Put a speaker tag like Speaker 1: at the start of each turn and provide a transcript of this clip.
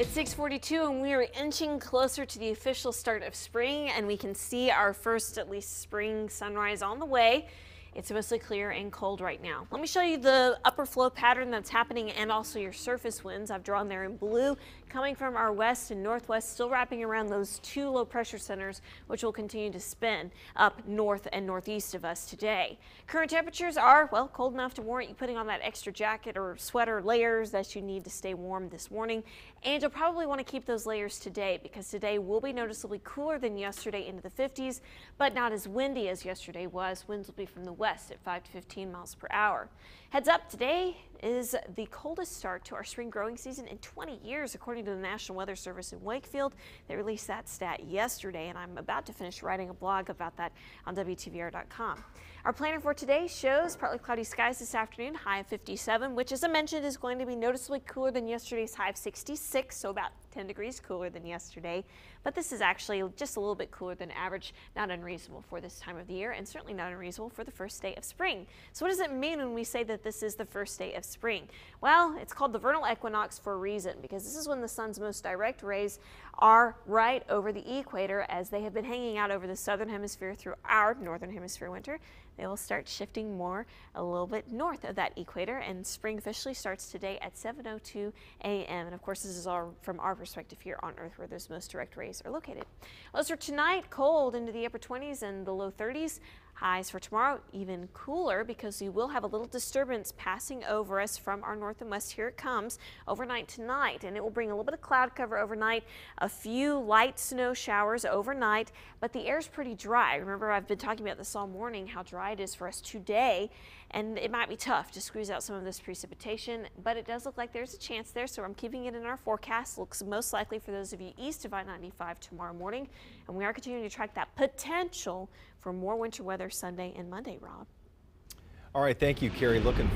Speaker 1: It's 6:42 and we are inching closer to the official start of spring, and we can see our first at least spring sunrise on the way. It's mostly clear and cold right now. Let me show you the upper flow pattern that's happening and also your surface winds. I've drawn there in blue coming from our west and northwest, still wrapping around those two low pressure centers, which will continue to spin up north and northeast of us today. Current temperatures are, well, cold enough to warrant you putting on that extra jacket or sweater layers that you need to stay warm this morning. And you'll probably want to keep those layers today because today will be noticeably cooler than yesterday into the 50s, but not as windy as yesterday was. Winds will be from the west at 5 to 15 miles per hour. Heads up, today is the coldest start to our spring growing season in 20 years, according to the National Weather Service in Wakefield. They released that stat yesterday, and I'm about to finish writing a blog about that on WTVR.com. Our planner for today shows partly cloudy skies this afternoon, high of 57, which, as I mentioned, is going to be noticeably cooler than yesterday's high of 66, so about 10 degrees cooler than yesterday. But this is actually just a little bit cooler than average, not unreasonable for this time of the year, and certainly not unreasonable for the first day of spring. So what does it mean when we say that this is the first day of spring? Well, it's called the vernal equinox for a reason, because this is when the sun's most direct rays are right over the equator. As they have been hanging out over the southern hemisphere through our northern hemisphere winter, they will start shifting more a little bit north of that equator, and spring officially starts today at 7:02 a.m. And of course, this is all from our perspective here on Earth, where those most direct rays are located. Well, for tonight, cold into the upper 20s and the low 30s. Highs for tomorrow, even cooler, because we will have a little disturbance passing over us from our north and west. Here it comes overnight tonight, and it will bring a little bit of cloud cover overnight, a few light snow showers overnight, but the air is pretty dry. Remember, I've been talking about this all morning, how dry it is for us today, and it might be tough to squeeze out some of this precipitation, but it does look like there's a chance there, so I'm keeping it in our forecast. Looks most likely for those of you east of I-95 tomorrow morning, and we are continuing to track that potential for more winter weather Sunday and Monday, Rob.
Speaker 2: All right, thank you, Carrie. Looking